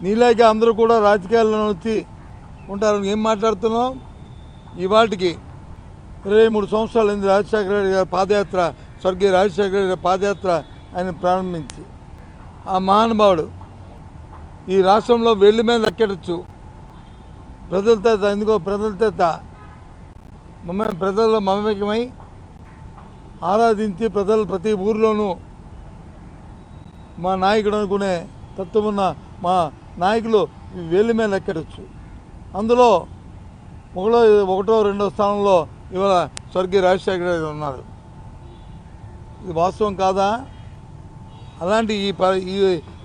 నీలాగే అందరూ కూడా రాజకీయాల్లో వచ్చి ఉంటారు. ఏం మాట్లాడుతున్నాం? ఇవాటికి 23 సంవత్సరాలు అయింది రాజశేఖర రెడ్డి గారి పాదయాత్ర, స్వర్గీయ రాజశేఖర రెడ్డి గారి పాదయాత్ర ఆయన ప్రారంభించి. ఆ మహానుభావుడు ఈ రాష్ట్రంలో వెళ్లి మీద లెక్కెట్టచ్చు. ప్రజల చేత ఎందుకో ప్రజల చేత ప్రజల్లో మమేకమై ఆరాధించి ప్రజలు ప్రతి ఊరిలోనూ మా నాయకుడు అనుకునే తత్వం ఉన్న మా నాయకులు వేలి మీద లెక్కెట్టచ్చు. అందులో ఒకటో రెండో స్థానంలో ఇవాళ స్వర్గీయ రాజశేఖర రెడ్డి ఉన్నారు. ఇది వాస్తవం కాదా? అలాంటి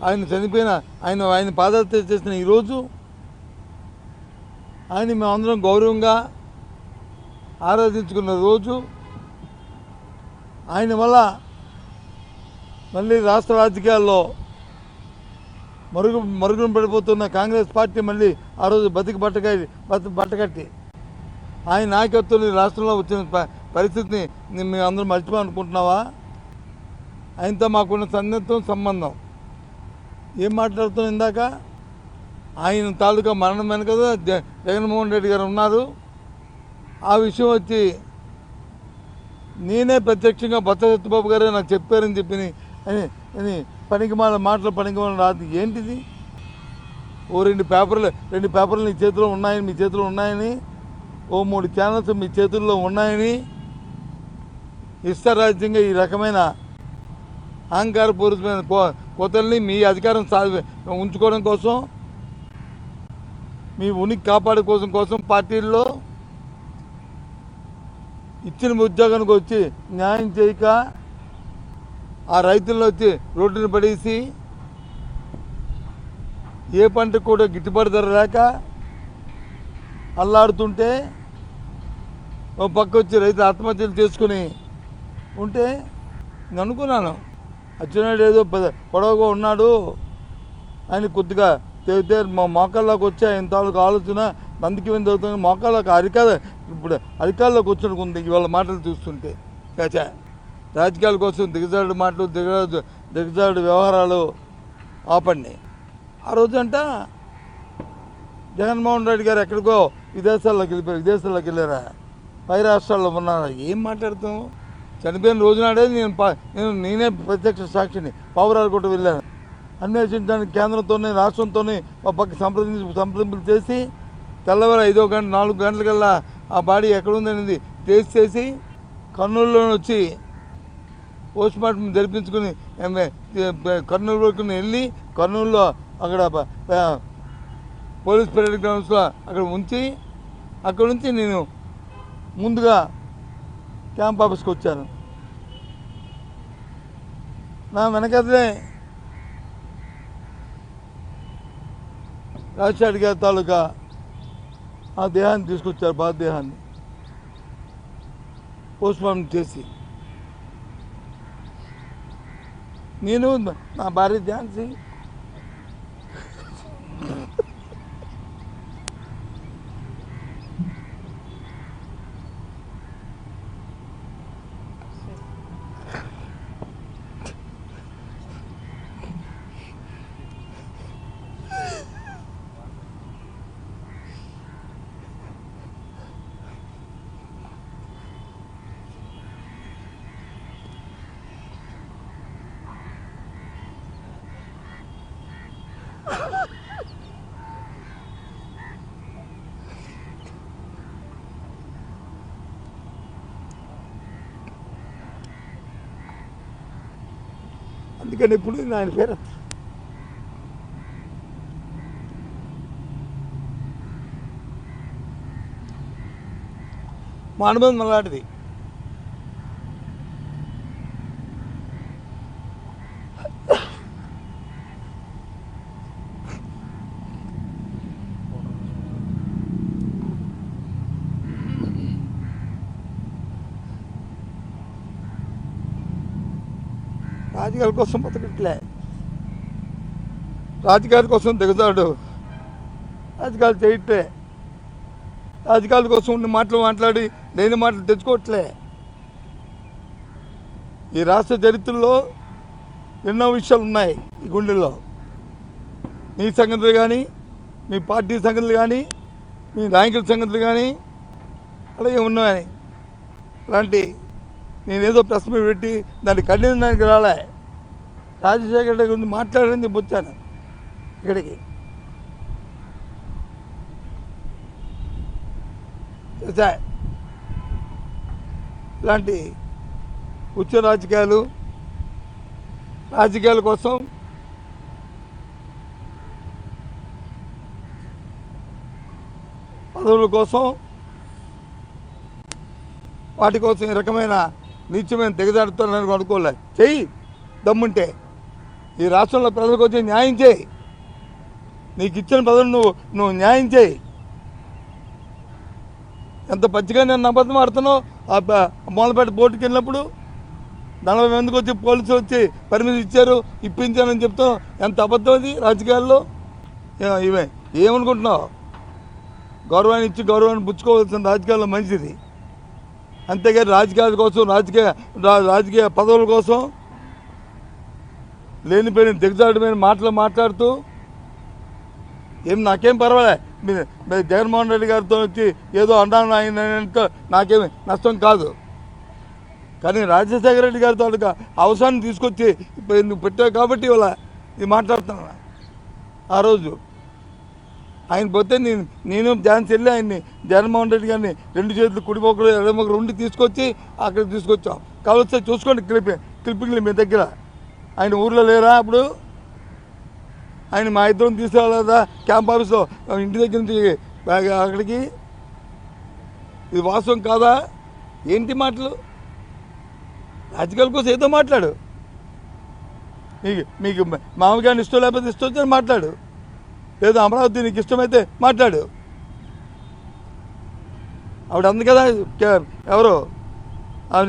ఆయన చనిపోయిన ఆయన పాదయాత్ర చేసిన ఈరోజు ఆయన మేమందరం గౌరవంగా ఆరాధించుకున్న రోజు, ఆయన వల్ల మళ్ళీ రాష్ట్ర రాజకీయాల్లో మరుగున పడిపోతున్న కాంగ్రెస్ పార్టీ మళ్ళీ ఆ రోజు బట్టకట్టి ఆయన నాయకత్వం రాష్ట్రంలో వచ్చిన పరిస్థితిని మేము అందరం మర్చిపోవాలనుకుంటున్నావా? ఆయనతో మాకున్న సన్నిహితం సంబంధం ఏం మాట్లాడుతున్నాం? ఇందాక ఆయన తాలూకా మరణం వెనక జగన్మోహన్ రెడ్డి గారు ఉన్నారు. ఆ విషయం వచ్చి నేనే ప్రత్యక్షంగా బొత్స సత్యబాబు గారే నాకు చెప్పారని చెప్పి అని పనికిమాల రాదు. ఏంటిది? రెండు పేపర్లు నీ చేతిలో ఉన్నాయని, మీ చేతిలో ఉన్నాయని, 3 ఛానల్స్ మీ చేతుల్లో ఉన్నాయని ఇష్టారాజ్యంగా ఈ రకమైన అహంకారపూరితమైన కోతల్ని మీ అధికారం ఉంచుకోవడం కోసం, మీ ఉనికి కాపాడుకోవడం కోసం పార్టీల్లో ఇచ్చిన ఉద్యోగానికి వచ్చి న్యాయం చేయక ఆ రైతుల్లో వచ్చి రోడ్డుని పడేసి ఏ పంటకు కూడా గిట్టుబాటు ధర లేక అల్లాడుతుంటే ఓ పక్క వచ్చి రైతులు ఆత్మహత్యలు చేసుకుని ఉంటే నేను అనుకున్నాను, అచ్చెన్నాయుడు ఏదో పొడవుగా ఉన్నాడు, ఆయన కొద్దిగా తెగితే మా మోకాల్లోకి వచ్చి ఆయన తాలూకు ఆలోచన నందికి వింద అవుతుంది. మోకాల్లోకి ఇప్పుడు అధికారులకు వచ్చినకుంది ఇవాళ మాటలు చూస్తుంటే. కాచా రాజకీయాల కోసం దిగజాడు మాటలు, దిగజాడు వ్యవహారాలు ఆపండి. ఆ రోజంట జగన్మోహన్ రెడ్డి గారు ఎక్కడికో విదేశాల్లోకి వెళ్ళారా? పై రాష్ట్రాల్లో ఉన్నారా? ఏం మాట్లాడుతాం? చనిపోయిన రోజునాడే నేనే ప్రత్యక్ష సాక్షిని పావురాలకోట వెళ్ళాను. అన్వేషించడానికి కేంద్రంతోనే రాష్ట్రంతోనే ఒక పక్క సంప్రదింపులు చేసి తెల్లవారు 5 గంట 4 గంటలకల్లా ఆ బాడీ ఎక్కడుందనేది టేస్ట్ చేసి కర్నూలులో వచ్చి పోస్ట్మార్టం జరిపించుకుని కర్నూలు వరకు వెళ్ళి కర్నూలులో అక్కడ పోలీస్ పరేడ్ గ్రౌండ్స్లో అక్కడ ఉంచి అక్కడ నుంచి నేను ముందుగా క్యాంప్ ఆఫీస్కి వచ్చాను. నా వెనకదే రాజశేఖర్ గారి తాలూకా ఆ దేహాన్ని తీసుకొచ్చారు, బాధదేహాన్ని పోస్ట్మార్టం చేసి. నేను నా భార్య ఝాన్సీ అందుకని ఇప్పుడు ఆయన పేరు మా అనుబంధం అలాంటిది. రాజకీయాల కోసం బతకట్లే, రాజకీయాల కోసం దిగజాడు, రాజకీయాలు చేయట్లే, రాజకీయాల కోసం ఉన్న మాటలు మాట్లాడి లేని మాటలు తెచ్చుకోవట్లే. ఈ రాష్ట్ర చరిత్రలో ఎన్నో విషయాలు ఉన్నాయి ఈ గుండెల్లో. నీ సంగతులు కానీ, మీ పార్టీ సంగతులు కానీ, మీ నాయకుల సంగతులు కానీ అలాగే ఉన్నాయని అలాంటి నేనేదో ప్రశ్న పెట్టి దాన్ని ఖండించడానికి రాలే. రాజశేఖర రెడ్డి గురించి మాట్లాడని చెప్పి వచ్చాను ఇక్కడికి. ఇలాంటి ఉచ్చ రాజకీయాల కోసం పదవుల కోసం వాటి కోసం ఈ రకమైన నీచమైన దిగజాడుతానని అనుకోలే. చెయ్యి దమ్ముంటే ఈ రాష్ట్రంలో ప్రజలకు వచ్చి న్యాయం చేయి. నీకు ఇచ్చిన పదవులు నువ్వు న్యాయం చేయి. ఎంత పచ్చిగా నేను అబద్ధం ఆడుతున్నావు. మొదలుపేట బోర్డుకి వెళ్ళినప్పుడు 40 మందికి వచ్చి పోలీసులు వచ్చి పర్మిషన్ ఇచ్చారు, ఇప్పించానని చెప్తాం. ఎంత అబద్ధం అది రాజకీయాల్లో. ఇవే ఏమనుకుంటున్నావు? గౌరవాన్ని ఇచ్చి గౌరవాన్ని పుచ్చుకోవాల్సిన రాజకీయాల్లో మంచిది. అంతేగాని రాజకీయాల కోసం రాజకీయ పదవుల కోసం లేనిపోయిన దిగజారుడమైన మాటలు మాట్లాడుతూ నాకేం పర్వాలే. జగన్మోహన్ రెడ్డి గారితో వచ్చి ఏదో అన్నాను ఆయన నాకేమి నష్టం కాదు. కానీ రాజశేఖర రెడ్డి గారితో అవసరాన్ని తీసుకొచ్చి నువ్వు పెట్టావు కాబట్టి ఇవాళ ఇది మాట్లాడుతున్నా. ఆ రోజు ఆయన పోతే నేను ఝాన్సీ వెళ్ళి ఆయన్ని జగన్మోహన్ రెడ్డి గారిని 2 చేతులు కుడిమొక్కలు ఎడమొక్కలు ఉండి తీసుకొచ్చి అక్కడికి తీసుకొచ్చాం. కావలిస్తే చూసుకోండి క్లిప్పింగ్లు మీ దగ్గర. ఆయన ఊర్లో లేరా అప్పుడు? ఆయన మా ఇద్దరం తీసుకెళ్ళదా క్యాంప్ ఆఫీస్లో ఇంటి దగ్గర నుంచి అక్కడికి? ఇది వాస్తవం కాదా? ఏంటి మాటలు? రాజకీయాల కోసం ఏదో మాట్లాడు. మీకు మామగారిని ఇష్టం లేకపోతే ఇష్టం వచ్చని మాట్లాడు. లేదా అమరావతి నీకు ఇష్టమైతే మాట్లాడు. ఆవిడ అంది కదా, ఎవరు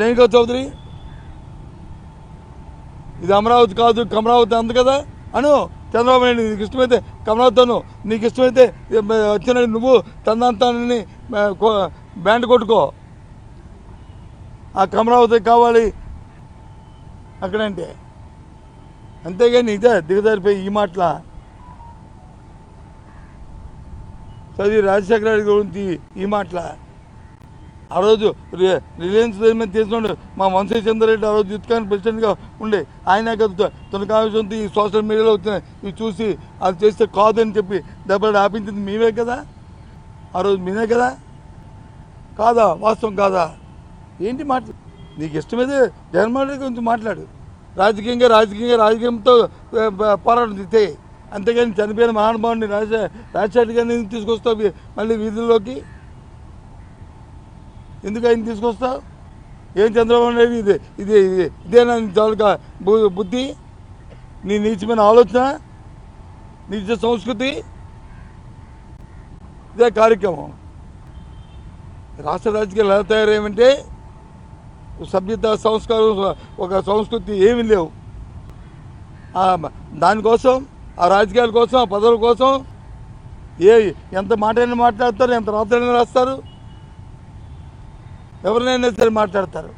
రేణుకా చౌదరి, ఇది అమరావతి కాదు కమరావతి అంది కదా అను. చంద్రబాబు నాయుడు నీకు ఇష్టమైతే కమరావతిను, నీకు ఇష్టమైతే వచ్చిన నువ్వు తందాంతాన్ని బ్యాండ్ కొట్టుకో. ఆ కమరావతి కావాలి అక్కడంటే. అంతేగాని ఇదే దిగజారిపోయి ఈ మాటల చదివి రాజశేఖర రెడ్డి గురించి ఈ మాటల. ఆ రోజు రిలయన్స్ తీసుకున్నాడు మా వంశీచంద్ర రెడ్డి. ఆ రోజు యుద్ధకాన్ని ప్రెసిడెంట్గా ఉండే ఆయన కదా తొలకాంశంతో ఈ సోషల్ మీడియాలో వచ్చినాయి ఇవి చూసి అది చేస్తే కాదని చెప్పి దెబ్బలు ఆపించింది మేమే కదా. ఆ రోజు మేమే కదా. కాదా? వాస్తవం కాదా? ఏంటి మాట్లాడు? నీకు ఇష్టమైతే జగన్మోహన్ రెడ్డి గురించి మాట్లాడు. రాజకీయంతో పోరాటం తీస్తే. అంతేగాని చనిపోయిన మహానుభావుని రాజశేఖర గారిని తీసుకొస్తావు మళ్ళీ వీధుల్లోకి. ఎందుకు ఆయన తీసుకొస్తావు? ఏం చంద్రబాబు నాయుడు ఇదేనా చాలుగా బుద్ధి? నీ నీచమైన ఆలోచన, నీచ సంస్కృతి, ఇదే కార్యక్రమం. రాష్ట్ర రాజకీయాలు ఎలా తయారయ్యామంటే సభ్యత, సంస్కారం, ఒక సంస్కృతి ఏమీ లేవు. దానికోసం ఆ రాజకీయాల కోసం ఆ పదవుల కోసం ఎంత మాటైనా మాట్లాడతారు, ఎంత రాత్రైనా రాస్తారు, ఎవరినైనా సరే మాట్లాడతారు.